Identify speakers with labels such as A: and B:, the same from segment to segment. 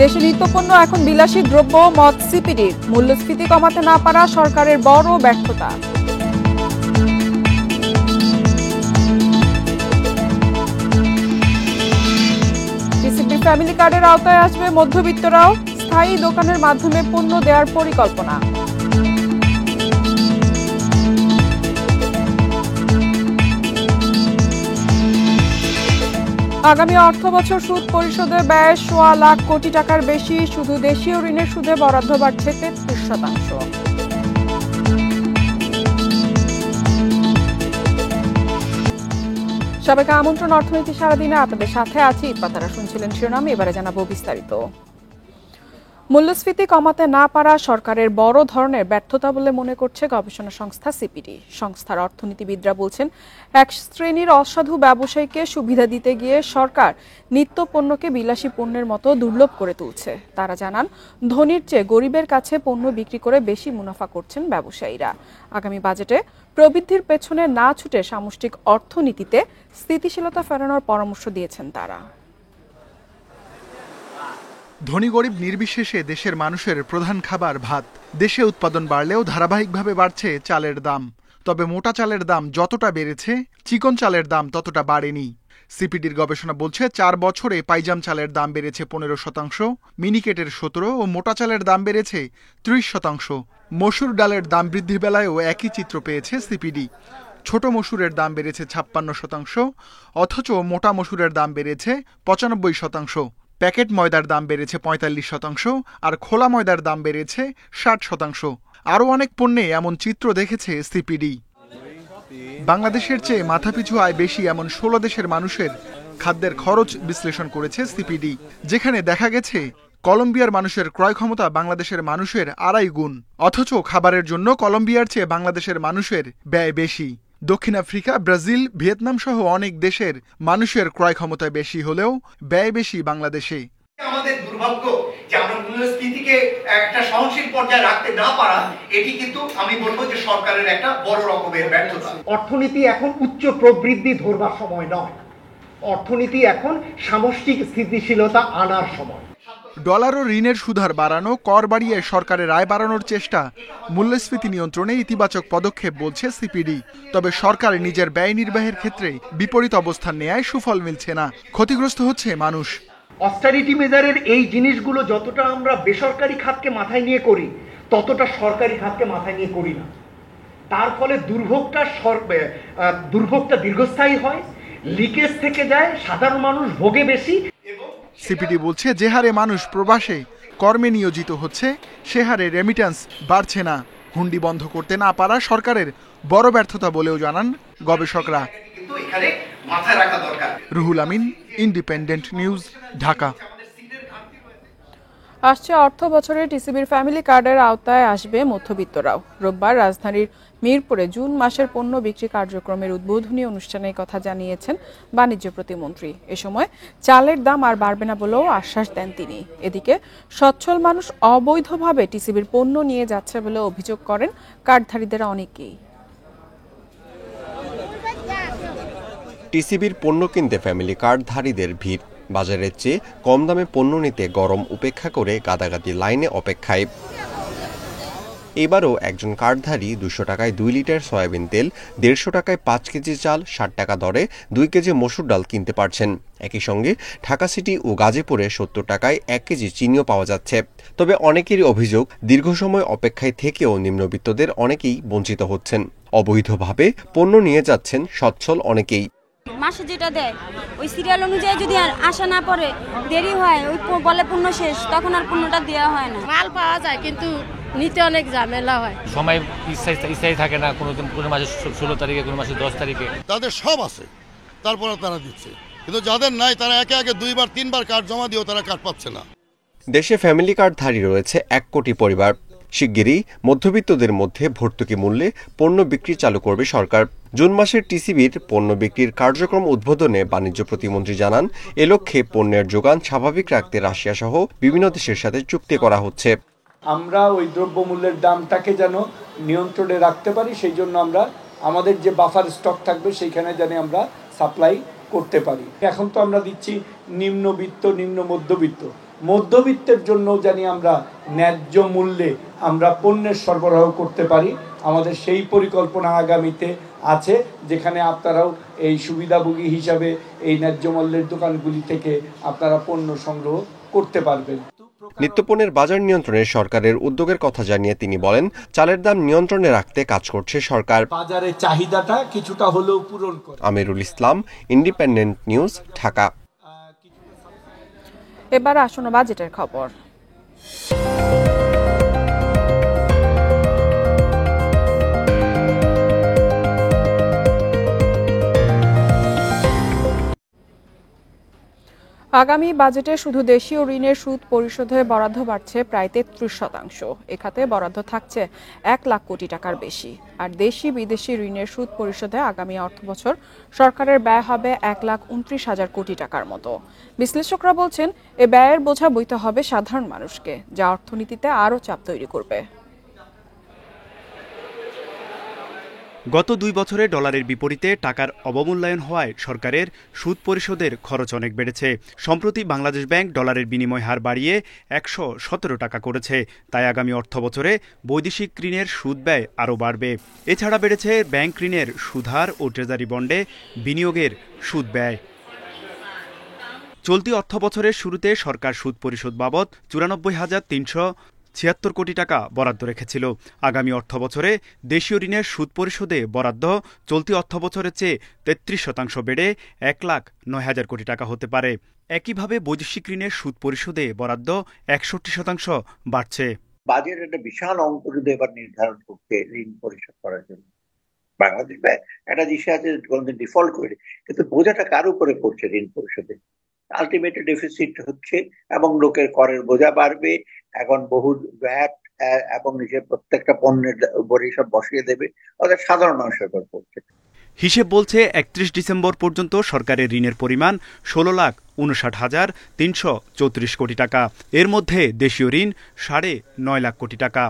A: দেশে নিত্যপণ্য এখন বিলাসী দ্রব্য মদ সিপিডির মূল্যস্ফীতি কমাতে না পারা সরকারের বড় ব্যর্থতা। টিসিবি ফ্যামিলি কার্ডের আওতায় আসবে মধ্যবিত্তরাও, স্থায়ী দোকানের মাধ্যমে পণ্য দেওয়ার পরিকল্পনা। আগামী অর্থবছর সুদ পরিশোধে ব্যয় ১.৫ লাখ কোটি টাকার বেশি, শুধু দেশীয় ঋণের সুদে বরাদ্দ বাড়ছে ৩৩%। সবাইকে আমন্ত্রণ অর্থনীতি সারাদিনে, আপনাদের সাথে আছি ইফাতারা। শুনছিলেন শিরোনাম, এবারে জানাবো বিস্তারিত। মূল্যস্ফীতি কমাতে না পারা সরকারের বড় ধরনের ব্যর্থতা বলে মনে করছে গবেষণা সংস্থা সিপিডি। সংস্থার অর্থনীতিবিদরা বলছেন, এক শ্রেণীর অসাধু ব্যবসায়ীকে সুবিধা দিতে গিয়ে সরকার নিত্য পণ্যকে বিলাসী পণ্যের মতো দুর্লভ করে তুলছে। তারা জানান, ধনীর চেয়ে গরিবের কাছে পণ্য বিক্রি করে বেশি মুনাফা করছেন ব্যবসায়ীরা। আগামী বাজেটে প্রবৃদ্ধির পেছনে না ছুটে সামষ্টিক অর্থনীতিতে স্থিতিশীলতা ফেরানোর পরামর্শ দিয়েছেন তারা।
B: ধনী গরিব নির্বিশেষে দেশের মানুষের প্রধান খাবার ভাত। দেশে উৎপাদন বাড়লেও ধারাবাহিকভাবে বাড়ছে চালের দাম। তবে মোটা চালের দাম যতটা বেড়েছে, চিকন চালের দাম ততটা বাড়েনি। সিপিডির গবেষণা বলছে, 4 বছরে পাইজাম চালের দাম বেড়েছে 15%, মিনিকেটের 17% ও মোটা চালের দাম বেড়েছে 30%। মসুর ডালের দাম বৃদ্ধির বেলায়ও একই চিত্র পেয়েছে সিপিডি। ছোট মসুরের দাম বেড়েছে 56%, অথচ মোটা মসুরের দাম বেড়েছে 95%। প্যাকেট ময়দার দাম বেড়েছে 45% আর খোলা ময়দার দাম বেড়েছে 60%। আরও অনেক পণ্যে এমন চিত্র দেখেছে সিপিডি। বাংলাদেশের চেয়ে মাথাপিছু আয় বেশি এমন 16 দেশের মানুষের খাদ্যের খরচ বিশ্লেষণ করেছে সিপিডি, যেখানে দেখা গেছে কলম্বিয়ার মানুষের ক্রয় ক্ষমতা বাংলাদেশের মানুষের 2.5 গুণ, অথচ খাবারের জন্য কলম্বিয়ার চেয়ে বাংলাদেশের মানুষের ব্যয় বেশি। দক্ষিণ আফ্রিকা, ব্রাজিল, ভিয়েতনাম সহ অনেক দেশের মানুষের ক্রয় ক্ষমতা বেশি হলেও ব্যয় বেশি বাংলাদেশে।
C: আমাদের দুর্ভাগ্য যে আমরা মূল্যস্ফীতিকে একটা সহনশীল পর্যায়ে রাখতে না পারা, এটি কিন্তু আমি বলবো যে সরকারের একটা বড় রকমের ব্যর্থতা।
D: অর্থনীতি এখন উচ্চ প্রবৃদ্ধি ধরবার সময় নয়, অর্থনীতি এখন সামষ্টিক স্থিতিশীলতা আনার সময়।
B: ডলার ও ঋণের সুদহার বাড়ানো, কর বাড়িয়ে সরকারের আয় বাড়ানোর চেষ্টা মূল্যস্ফীতি নিয়ন্ত্রণে ইতিবাচক পদক্ষেপ বলছে সিপিডি। তবে সরকার নিজের ব্যয় নির্বাহের ক্ষেত্রে বিপরীত অবস্থান নেয় সুফল মিলছে না, ক্ষতিগ্রস্ত হচ্ছে মানুষ।
D: অস্টারিটি মেজারের এই জিনিসগুলো যতটা আমরা বেসরকারি খাতকে মাথায় নিয়ে করি, ততটা সরকারি খাতকে মাথায় নিয়ে করি না। তার ফলে দুর্ভোগটা দীর্ঘস্থায়ী হয়, লিকেজ থেকে যায়, সাধারণ মানুষ ভোগে বেশি।
B: সিপিডি বলছে, যে হারে মানুষ প্রবাসে কর্মে নিয়োজিত হচ্ছে, সে হারে রেমিট্যান্স বাড়ছে না। হুন্ডি বন্ধ করতে না পারা সরকারের বড় ব্যর্থতা বলেও জানান গবেষকরা। Ruhul Amin, independent news, Dhaka.
A: আসছে অর্থ বছরে টিসিবির ফ্যামিলি কার্ডের আওতায় আসবে মধ্যবিত্তরাও। রোববার রাজধানীর মিরপুরে জুন মাসের পণ্য বিক্রি কার্যক্রমের উদ্বোধনী অনুষ্ঠানে কথা জানিয়েছেন বাণিজ্য প্রতিমন্ত্রী। এ সময় চালের দাম আর বাড়বে না বলেও আশ্বাস দেন তিনি। এদিকে সচ্ছল মানুষ অবৈধভাবে টিসিবির পণ্য নিয়ে যাচ্ছে বলে অভিযোগ করেন কার্ডধারীদের অনেকেই।
E: টিসিবির পণ্য কিনতে ফ্যামিলি কার্ডধারীদের ভিড়। বাজারের চেয়ে কম দামে পণ্য নিতে গরম উপেক্ষা করে গাদাগাদি লাইনে অপেক্ষায়। এবারও একজন কার্ডধারী 200 টাকায় 2 লিটার সয়াবিন তেল, 150 টাকায় 5 কেজি চাল, 60 টাকা দরে 2 কেজি মসুর ডাল কিনতে পারছেন। একই সঙ্গে ঢাকা সিটি ও গাজীপুরে 70 টাকায় 1 কেজি চিনিও পাওয়া যাচ্ছে। তবে অনেকেরই অভিযোগ, দীর্ঘ সময় অপেক্ষায় থেকেও নিম্নবিত্তদের অনেকেই বঞ্চিত হচ্ছেন। অবৈধভাবে পণ্য নিয়ে যাচ্ছেন সচ্ছল অনেকেই।
F: মাসে যেটা দেয় ওই সিরিয়াল অনুযায়ী যদি আর আসা না পড়ে, দেরি হয়, ওই বলে পণ্য শেষ, তখন আর পণ্যটা দেওয়া হয় না।
G: মাল পাওয়া যায় কিন্তু নিতে অনেক ঝামেলা হয়,
H: সময় স্থায়ী থাকে না। কোনো মাসে 16 তারিখে, কোনো মাসে 10 তারিখে।
I: তাদের সব আছে, তারপরে তারা দিচ্ছে, কিন্তু যাদের নাই তারা একে একে 2 বার 3 বার কার্ড জমা দিয়েও তারা কার্ড পাচ্ছে না।
E: দেশে ফ্যামিলি কার্ডধারী রয়েছে 1 কোটি পরিবার। শিগগিরই মধ্যবিত্তদের মধ্যে ভর্তুকি মূল্যে পণ্য বিক্রি চালু করবে সরকার। জুন মাসের টিসিবির পণ্য বিক্রির কার্যক্রম উদ্বোধনে বাণিজ্য প্রতিমন্ত্রী জানান, এ লক্ষ্যে পণ্যের যোগান স্বাভাবিক রাখতে রাশিয়া সহ বিভিন্ন দেশের সাথে চুক্তি করা হচ্ছে।
J: আমরা ওই দ্রব্যমূল্যের দামটাকে যেন নিয়ন্ত্রণে রাখতে পারি, সেই জন্য আমরা আমাদের যে বাফার স্টক থাকবে সেইখানে যেন আমরা সাপ্লাই করতে পারি। এখন তো আমরা দিচ্ছি নিম্নবিত্ত, নিম্ন মধ্যবিত্ত, মধ্যবিত্তের জন্য জানি আমরা ন্যায্য মূল্যে আমরা পণ্যের সরবরাহ করতে পারি। আমাদের সেই পরিকল্পনা আগামীতে আছে, যেখানে আপনারাও এই সুবিধাভোগী হিসাবে এই ন্যায্য মূল্যের দোকানগুলি থেকে আপনারা পণ্য সংগ্রহ করতে পারবেন।
E: নিত্যপণ্যের বাজার নিয়ন্ত্রণে সরকারের উদ্যোগের কথা জানিয়ে তিনি বলেন, চালের দাম নিয়ন্ত্রণে রাখতে কাজ করছে সরকার।
J: বাজারে চাহিদাটা কিছুটা হলেও পূরণ করে।
E: Amirul Islam, independent news, Dhaka.
A: এবার আসন্ন বাজেটের খবর। আগামী বাজেটে শুধু দেশীয় ঋণের সুদ পরিশোধে বরাদ্দ বাড়ছে প্রায় 33%। এ খাতে বরাদ্দ থাকছে 1 লাখ কোটি টাকার বেশি। আর দেশি বিদেশি ঋণের সুদ পরিশোধে আগামী অর্থবছর সরকারের ব্যয় হবে 1,29,000 কোটি টাকার মতো। বিশ্লেষকরা বলছেন, এ ব্যয়ের বোঝা বইতে হবে সাধারণ মানুষকে, যা অর্থনীতিতে আরও চাপ তৈরি করবে।
K: গত 2 বছরে ডলারের বিপরীতে টাকার অবমূল্যায়ন হওয়ায় সরকারের সুদ পরিশোধের খরচ অনেক বেড়েছে। সম্প্রতি বাংলাদেশ ব্যাংক ডলারের বিনিময় হার বাড়িয়ে 117 টাকা করেছে। তাই আগামী অর্থবছরে বৈদেশিক ঋণের সুদ ব্যয় আরও বাড়বে। এছাড়া বেড়েছে ব্যাংক ঋণের সুদহার ও ট্রেজারি বন্ডে বিনিয়োগের সুদ ব্যয়। চলতি অর্থবছরের শুরুতে সরকার সুদ পরিশোধ বাবদ 94,376 কোটি টাকা বরাদ্দ রেখেছিল। আগামী অর্থবছরে দেশীয় ঋণের সুদ পরিশোধে বরাদ্দ চলতি অর্থবছরের চেয়ে 33% বেড়ে 1,09,000 কোটি টাকা হতে পারে। একইভাবে বৈদেশিক ঋণের সুদ পরিশোধে বরাদ্দ 61% বাড়ছে।
L: বাজেট একটা বিশাল অঙ্ক কিন্তু এবার নির্ধারণ করছে ঋণ পরিশোধ করার জন্য। বাংলাদেশ ব্যাংক একটা দিশে আছে, কোনদিন ডিফল্ট করে, কিন্তু বোঝাটা কার উপরে পড়ছে ঋণ পরিশোধে? আলটিমেট ডেফিসিট হচ্ছে এবং লোকের করের বোঝা বাড়বে। এখন বহু ভ্যাট এবং নিজের প্রত্যেকটা পণ্যের উপরে সব বসিয়ে দেবে, ওদের সাধারণ মানুষের উপর পড়ছে।
K: হিসেব বলছে 31 ডিসেম্বর পর্যন্ত সরকারের ঋণের পরিমাণ 16,59,334 কোটি টাকা। এর মধ্যে দেশীয় ঋণ 9.5 লাখ কোটি টাকা।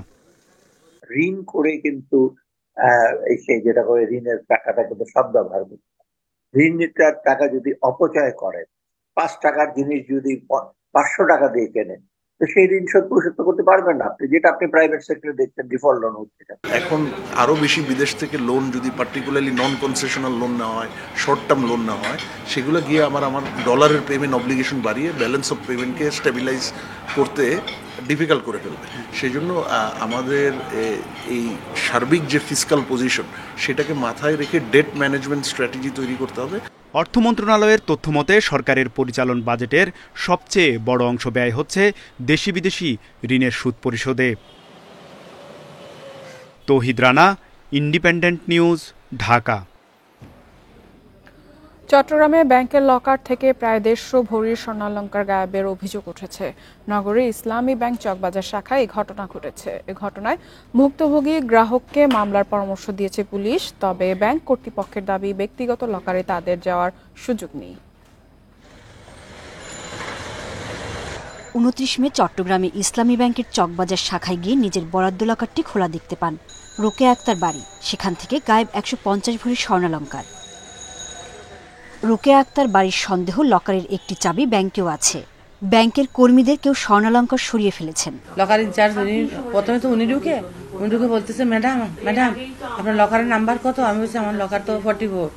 L: ঋণ করে কিন্তু যেটা করে ঋণের টাকাটা কিন্তু সদ্ব্যবহার করতে, ঋণ নিতে টাকা যদি অপচয় করে, 5 টাকার জিনিস যদি 500 টাকা দিয়ে কেনেন, তো সেই ঋণ শোধ পরিশোধ করতে পারবেন না আপনি, যেটা আপনি প্রাইভেট সেক্টরে দেখছেন ডিফল্ট লোন হচ্ছে।
M: এখন আরো বেশি বিদেশ থেকে লোন যদি পার্টিকুলারলি নন কনসেশনাল লোন নেওয়া হয়, শর্ট টার্ম লোন নেওয়া হয়, সেগুলো গিয়ে আমার ডলারের পেমেন্ট অব্লিগেশন বাড়িয়ে ব্যালেন্স অফ পেমেন্টকে স্টেবিলাইজ করতে ডিফিকাল্ট করে ফেলবে। সেই জন্য আমাদের এই সার্বিক যে ফিসকাল পজিশন, সেটাকে মাথায় রেখে ডেট ম্যানেজমেন্ট স্ট্র্যাটেজি তৈরি করতে হবে।
K: অর্থ মন্ত্রণালয়ের তথ্যমতে সরকারের পরিচালন বাজেটের সবচেয়ে বড় অংশ ব্যয় হচ্ছে দেশি বিদেশি ঋণের সুদ পরিশোধে। তৌহিদ রানা, ইন্ডিপেন্ডেন্ট নিউজ, ঢাকা।
A: চট্টগ্রামে ব্যাংকের লকার থেকে প্রায় 150 ভরির স্বর্ণালংকার গায়েবের অভিযোগ উঠেছে। নগরীর ইসলামী ব্যাংক চকবাজার শাখায় এই ঘটনা ঘটেছে। এ ঘটনায় ভুক্তভোগী গ্রাহককে মামলার পরামর্শ দিয়েছে পুলিশ। তবে ব্যাংক কর্তৃপক্ষের দাবি, ব্যক্তিগত লকারে তাদের যাওয়ার সুযোগ নেই।
N: 29 মে চট্টগ্রামে ইসলামী ব্যাংকের চকবাজার শাখায় গিয়ে নিজের বরাদ্দ লকারটি খোলা দেখতে পান রোকেয়া আক্তার বাড়ি। সেখান থেকে গায়েব 150 ভরি স্বর্ণালংকার। রোকেয়া আক্তার বাড়ির সন্দেহ, লকারের একটি চাবি ব্যাংকেও আছে। ব্যাংকের কর্মীদের কেউ স্বর্ণালংকার সরিয়ে ফেলেছেন।
O: লকার ইনচার্জ প্রথমে তো উনি ঢুকে বলতেছে, ম্যাডাম আপনার লকারের নাম্বার কত? আমি বলছি আমার লকার তো 44।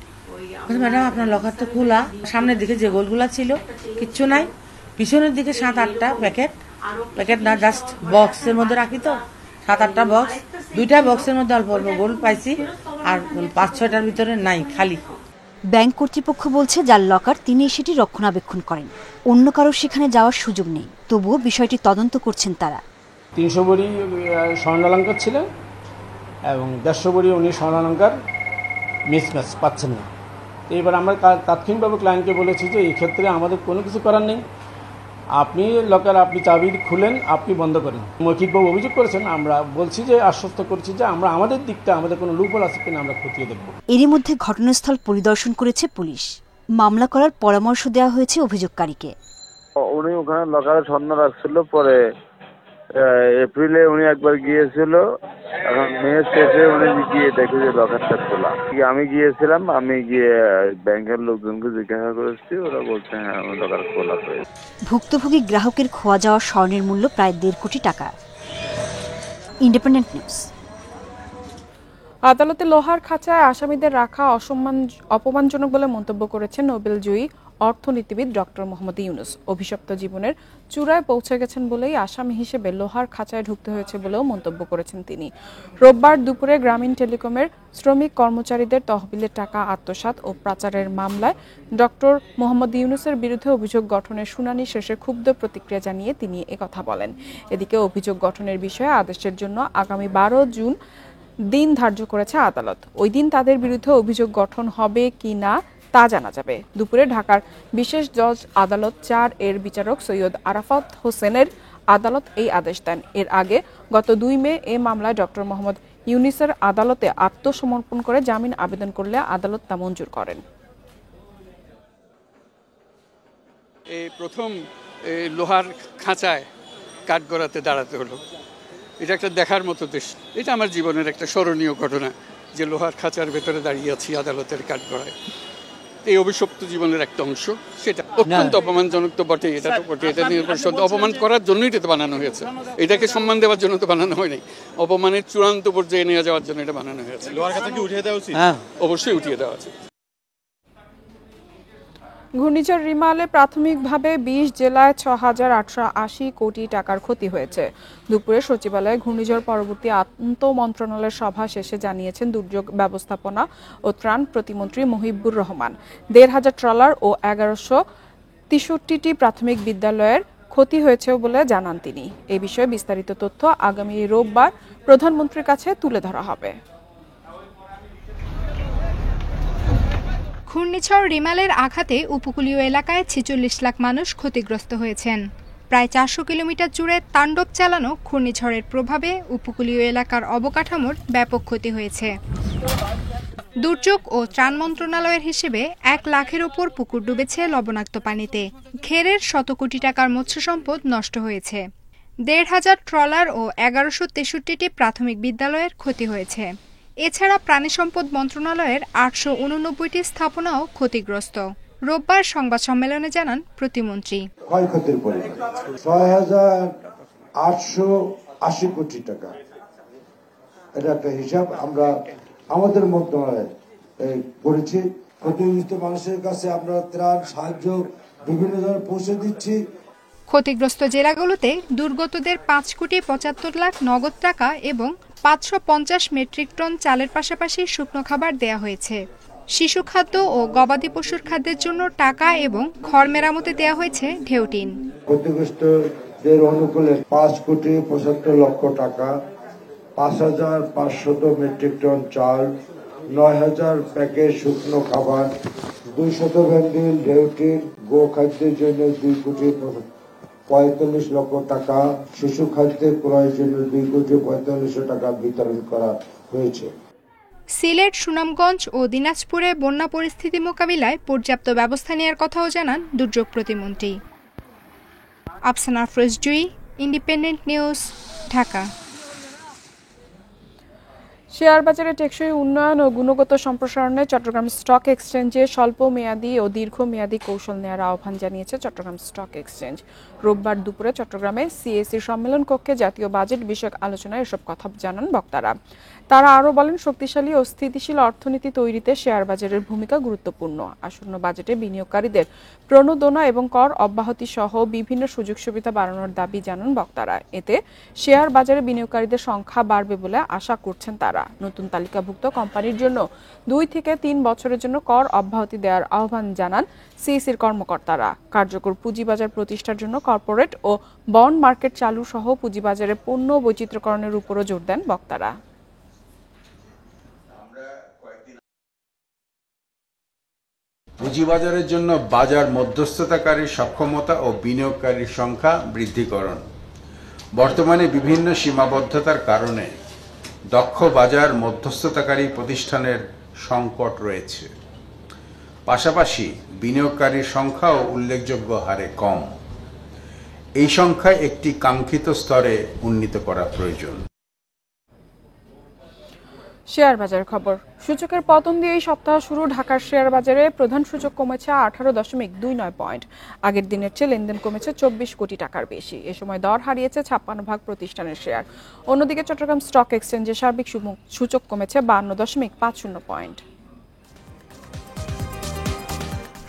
O: ম্যাডাম আপনার লকার তো খোলা, সামনের দিকে যে গোলগুলা ছিল কিচ্ছু নাই, পিছনের দিকে 7-8টা প্যাকেট না, জাস্ট বক্সের মধ্যে রাখি তো 7-8টা বক্স, 2টা বক্সের মধ্যে অল্প অল্প গোল্ড পাইছি, আর 5-6টার ভিতরে নাই, খালি।
N: ব্যাংক কর্তৃপক্ষ বলছে, যার লকার তিনি সেটি রক্ষণাবেক্ষণ করেন, অন্য কারো সেখানে যাওয়ার সুযোগ নেই। তবুও বিষয়টি তদন্ত করছেন তারা।
J: 300 ভরি স্বর্ণালংকার ছিল এবং 150 ভরি উনি স্বর্ণালংকার মিসম্যাচ পাচ্ছেন না। এবার আমরা তাৎক্ষণিকভাবে ক্লায়েন্টকে বলেছি যে এই ক্ষেত্রে আমাদের কোনো কিছু করার নেই, আপনি লকার আপনি চাবি খুলেন, আপনি বন্ধ করেন। মৌখিকভাবে অভিযোগ করেছেন, আমরা বলছি যে আশ্বস্ত করছি যে আমরা আমাদের দিকটা আমাদের কোনো লুপহোল আছে কিনা আমরা খতিয়ে দেখব।
N: এরই মধ্যে ঘটনাস্থল পরিদর্শন করেছে পুলিশ। মামলা করার পরামর্শ দেওয়া হয়েছে অভিযোগকারীকে।
P: উনি ওখানে লকারে স্বর্ণ রাখছিল, পরে এপ্রিলে উনি একবার গিয়েছিল, এখন মে শেষে উনি গিয়ে দেখে যে লকারটা খোলা। আমি গিয়েছিলাম, আমি গিয়ে ব্যাংকের লোকজনকে জিজ্ঞাসা করেছি, ওরা বলছে হ্যাঁ লকার খোলা হয়েছে।
N: ভুক্তভোগী গ্রাহকের খোয়া যাওয়া স্বর্ণের মূল্য প্রায় 1.5 কোটি টাকা। Independent news.
A: আদালতে লোহার খাঁচায় আসামিদের রাখা অপমানজনক বলে মন্তব্য করেছেন নোবেলজয়ী অর্থনীতিবিদ ডক্টর মোহাম্মদ ইউনূস। অভিশপ্ত জীবনের চূড়ায় পৌঁছে গেছেন বলেই আসামি হিসেবে লোহার খাঁচায় ঢুকতে হয়েছে বলেও মন্তব্য করেছেন তিনি। রোববার দুপুরে গ্রামীণ টেলিকমের শ্রমিক কর্মচারীদের তহবিলের টাকা আত্মসাৎ ও পাচারের মামলায় ডক্টর মোহাম্মদ ইউনূসের বিরুদ্ধে অভিযোগ গঠনের শুনানি শেষে ক্ষুব্ধ প্রতিক্রিয়া জানিয়ে তিনি একথা বলেন। এদিকে অভিযোগ গঠনের বিষয়ে আদেশের জন্য আগামী 12 জুন দিন ধার্য করেছে আদালত। ওই দিন তাদের বিরুদ্ধে অভিযোগ গঠন হবে কি না তা জানা যাবে। দুপুরে ঢাকার বিশেষ জজ আদালত 4 এর বিচারক সৈয়দ আরাফাত হোসেনের আদালত এই আদেশ দেন। এর আগে গত 2 মে এ মামলায় ডক্টর মোহাম্মদ ইউনূসের আদালতে আত্মসমর্পণ করে জামিন আবেদন করলে আদালত তা মঞ্জুর করেন।
Q: এই প্রথম লোহার খাঁচায় কাঠগড়াতে দাঁড়াতে হলো, এটা একটা দেখার মতো দৃশ্য। এটা আমার জীবনের একটা স্মরণীয় ঘটনা যে লোহার খাঁচার ভেতরে দাঁড়িয়ে আছি আদালতের কাঠগড়ায়। এই অভিশপ্ত জীবনের একটা অংশ, সেটা অত্যন্ত অপমানজনক তো বটে। এটা তো বটে, এটা নিয়ে অপমান করার জন্যই এটা বানানো হয়েছে। এটাকে সম্মান দেওয়ার জন্য তো বানানো হয়নি, অপমানের চূড়ান্ত পর্যায়ে নিয়ে যাওয়ার জন্য এটা বানানো হয়েছে। লোহার খাঁচা কি উঠিয়ে দেওয়া উচিত? হ্যাঁ, অবশ্যই উঠিয়ে দেওয়া উচিত।
A: ঘূর্ণিঝড় রিমালে প্রাথমিকভাবে 20 জেলায় 6,880 কোটি টাকার ক্ষতি হয়েছে। দুপুরে সচিবালয়ে ঘূর্ণিঝড় পরবর্তী আন্তঃ মন্ত্রণালয়ের সভা শেষে জানিয়েছেন দুর্যোগ ব্যবস্থাপনা ও ত্রাণ প্রতিমন্ত্রী মহিবুর রহমান। 1,500 ট্রলার ও 1163টি প্রাথমিক বিদ্যালয়ের ক্ষতি হয়েছে বলে জানান তিনি। এই বিষয়ে বিস্তারিত তথ্য আগামী রোববার প্রধানমন্ত্রীর কাছে তুলে ধরা হবে।
R: ঘূর্ণিঝড় রিমালের আঘাতে উপকূলীয় এলাকায় 46 লাখ মানুষ ক্ষতিগ্রস্ত হয়েছেন। প্রায় 400 কিলোমিটার জুড়ে তাণ্ডব চালানো ঘূর্ণিঝড়ের প্রভাবে উপকূলীয় এলাকার অবকাঠামোর ব্যাপক ক্ষতি হয়েছে। দুর্যোগ ও ত্রাণ মন্ত্রণালয়ের হিসেবে 1 লাখের ওপর পুকুর ডুবেছে লবণাক্ত পানিতে। ঘেরের শত কোটি টাকার মৎস্য সম্পদ নষ্ট হয়েছে। 1,500 ট্রলার ও 1163টি প্রাথমিক বিদ্যালয়ের ক্ষতি হয়েছে। এছাড়া প্রাণী সম্পদ মন্ত্রণালয়ের 889টি স্থাপনাও ক্ষতিগ্রস্ত। রোববার সংবাদ সম্মেলনে জানান প্রতিমন্ত্রী।
S: ক্ষয়ক্ষতির পরিমাণ 6,880 কোটি টাকা। এটা একটা হিসাব আমরা আমাদের মন্ত্রণালয়ে করেছি। ক্ষতিগ্রস্ত মানুষের কাছে আমরা ত্রাণ সাহায্য বিভিন্ন ধরনের পৌঁছে দিচ্ছি।
R: ক্ষতিগ্রস্ত জেলাগুলোতে দুর্গতদের 5,75 লাখ নগদ টাকা এবং 550 মেট্রিক টন চালের পাশাপাশি শুকনো খাবার দেয়া হয়েছে। শিশু খাদ্য ও গবাদি পশুর খাদ্যের জন্য টাকা এবং ঘর মেরামতে দেয়া হয়েছে ঢেউটিন।
S: ক্ষতিগ্রস্তদের অনুকূলে 5,75,00,000 টাকা, 5,500 মেট্রিক টন চাল, 9,000 প্যাকেট শুকনো খাবার, 200 ব্যান্ডিল ঢেউটিন, গো খাদ্যের জন্য 2,45,00,000 টাকা, শিশু খাদ্যের ক্রয়ের জন্য 2,45,00,000 টাকা বিতরণ করা হয়েছে।
R: সিলেট, সুনামগঞ্জ ও দিনাজপুরে বন্যা পরিস্থিতি মোকাবিলায় পর্যাপ্ত ব্যবস্থা নেওয়ার কথাও জানান দুর্যোগ প্রতিমন্ত্রী। আফসানা আফরোজ জুই, ইন্ডিপেন্ডেন্ট নিউজ, ঢাকা।
A: শেয়ার বাজারে টেকসই উন্নয়ন ও গুণগত সম্প্রসারণে চট্টগ্রাম স্টক এক্সচেঞ্জে স্বল্প মেয়াদী ও দীর্ঘমেয়াদী কৌশল নেওয়ার আহ্বান জানিয়েছে চট্টগ্রাম স্টক এক্সচেঞ্জ। রোববার দুপুরে চট্টগ্রামে সিএসি সম্মেলন কক্ষে জাতীয় বাজেট বিষয়ক আলোচনায় এসব কথা জানান বক্তারা। তারা আরও বলেন, শক্তিশালী ও স্থিতিশীল অর্থনীতি তৈরিতে শেয়ার বাজারের ভূমিকা গুরুত্বপূর্ণ। আসন্ন বাজেটে বিনিয়োগকারীদের প্রণোদনা এবং কর অব্যাহতি সহ বিভিন্ন সুযোগ সুবিধা বাড়ানোর দাবি জানান বক্তারা। এতে শেয়ার বাজারে বিনিয়োগকারীদের সংখ্যা বাড়বে বলে আশা করছেন তারা। নতুন তালিকাভুক্ত কোম্পানির জন্য 2 থেকে 3 বছরের জন্য কর অব্যাহতি দেওয়ার আহ্বান জানান সিইসির কর্মকর্তারা। কার্যকর পুঁজিবাজার প্রতিষ্ঠার জন্য কর্পোরেট ও বন্ড মার্কেট চালু সহ পুঁজিবাজারে পণ্য বৈচিত্র্যকরণের উপরও জোর দেন বক্তারা।
T: পুঁজিবাজারের জন্য বাজার মধ্যস্থতাকারীর সক্ষমতা ও বিনিয়োগকারীর সংখ্যা বৃদ্ধিকরণ। বর্তমানে বিভিন্ন সীমাবদ্ধতার কারণে দক্ষ বাজার মধ্যস্থতাকারী প্রতিষ্ঠানের সংকট রয়েছে। পাশাপাশি বিনিয়োগকারীর সংখ্যাও উল্লেখযোগ্য হারে কম। এই সংখ্যা একটি কাঙ্ক্ষিত স্তরে উন্নীত করা প্রয়োজন।
A: শেয়ার বাজার খবর। সূচকের পতন দিয়ে এই সপ্তাহ শুরু ঢাকার শেয়ার বাজারে প্রধান সূচক কমেছে 18.29 পয়েন্ট। আগের দিনের চেয়ে লেনদেন কমেছে 24 কোটি টাকার বেশি। এ সময় দর হারিয়েছে 56 ভাগ প্রতিষ্ঠানের শেয়ার। অন্যদিকে চট্টগ্রাম স্টক এক্সচেঞ্জে সার্বিক সূচক কমেছে 52.50 পয়েন্ট।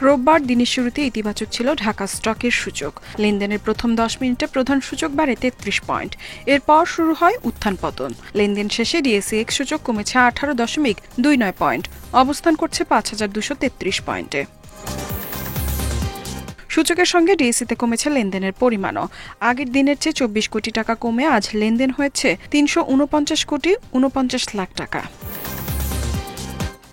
A: রোববার দিনের শুরুতে ইতিবাচক ছিল ঢাকা স্টকের সূচক। লেনদেনের প্রথম 10 মিনিটে প্রধান সূচক বাড়ে 33 পয়েন্ট। এরপর শুরু হয় উত্থান পতন। লেনদেন শেষে ডিএসইএক্স সূচক কমেছে 18.29 পয়েন্ট, অবস্থান করছে 5233 পয়েন্টে। সূচকের সঙ্গে ডিএসইতে কমেছে লেনদেনের পরিমাণও। আগের দিনের চেয়ে 24 কোটি টাকা কমে আজ লেনদেন হয়েছে 349 কোটি 49 লাখ টাকা।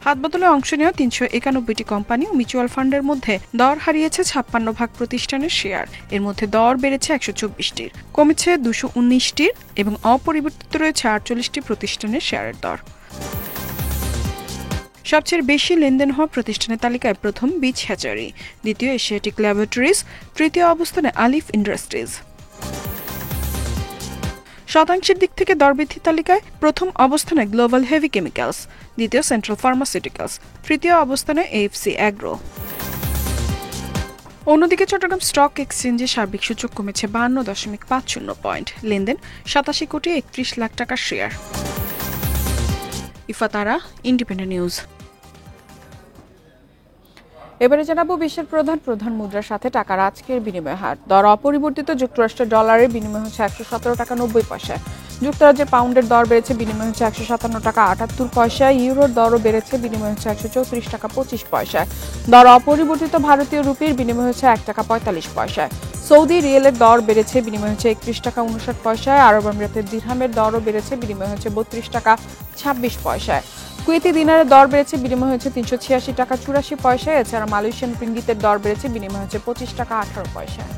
A: হাতবদলে অংশ নেওয়া 391টি কোম্পানি ও মিউচুয়াল ফান্ডের মধ্যে দর হারিয়েছে 56 ভাগ প্রতিষ্ঠানের শেয়ার। এর মধ্যে দর বেড়েছে 124টির, কমেছে 219টির এবং অপরিবর্তিত রয়েছে 48টি প্রতিষ্ঠানের শেয়ারের দর। সবচেয়ে বেশি লেনদেন হওয়া প্রতিষ্ঠানের তালিকায় প্রথম বিচ হ্যাচারি, দ্বিতীয় এশিয়াটিক ল্যাবরেটরিজ, তৃতীয় অবস্থানে আলিফ ইন্ডাস্ট্রিজ। শতাংশের দিক থেকে দরবৃদ্ধির তালিকায় প্রথম অবস্থানে গ্লোবাল হেভি কেমিক্যালস, দ্বিতীয় সেন্ট্রাল ফার্মাসিউটিক্যালস, তৃতীয় অবস্থানে এএফসি অ্যাগ্রো। অন্যদিকে চট্টগ্রাম স্টক এক্সচেঞ্জে সার্বিক সূচক কমেছে 52.50 পয়েন্ট। লেনদেন 87 কোটি 31 লাখ টাকার শেয়ার। ইফাতারা, independent news. এবারে জানাবো বিশ্বের প্রধান মুদ্রার সাথে টাকার আজকের বিনিময় হার। দর অপরিবর্তিত। যুক্তরাষ্ট্রের ডলারের বিনিময় হচ্ছে 117 টাকা 90 পয়সা। যুক্তরাজ্যের পাউন্ডের দর বেড়েছে, বিনিময় হচ্ছে 157 টাকা 78 পয়সা। ইউরোর দরও বেড়েছে, বিনিময় হচ্ছে 134 টাকা 25 পয়সায়। দর অপরিবর্তিত। ভারতীয় রুপির বিনিময় হচ্ছে 1 টাকা 45 পয়সায়। সৌদি রিয়েলের দর বেড়েছে, বিনিময় হচ্ছে 31 টাকা 59 পয়সায়। আরব আমিরাতের দিরহামের দরও বেড়েছে, বিনিময় হচ্ছে 32 টাকা 26 পয়সায়। কুয়েতি দিনারের দর বেড়েছে, বিনিময় হচ্ছে 386 টাকা 84 পয়সায়। এছাড়া মালয়েশিয়ান রিঙ্গিতের দর বেড়েছে, বিনিময় হচ্ছে 25 টাকা 18 পয়সায়।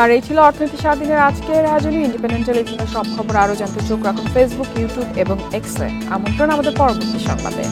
A: আর এই ছিল অর্থনীতি সারাদিনের আজকের আয়োজনে। ইন্ডিপেন্ডেন্ট টেলিভিশনের সব খবর আরও জানতে চোখ রাখুন ফেসবুক, ইউটিউব এবং এক্সে। আমন্ত্রণ আমাদের পরবর্তী সংবাদে।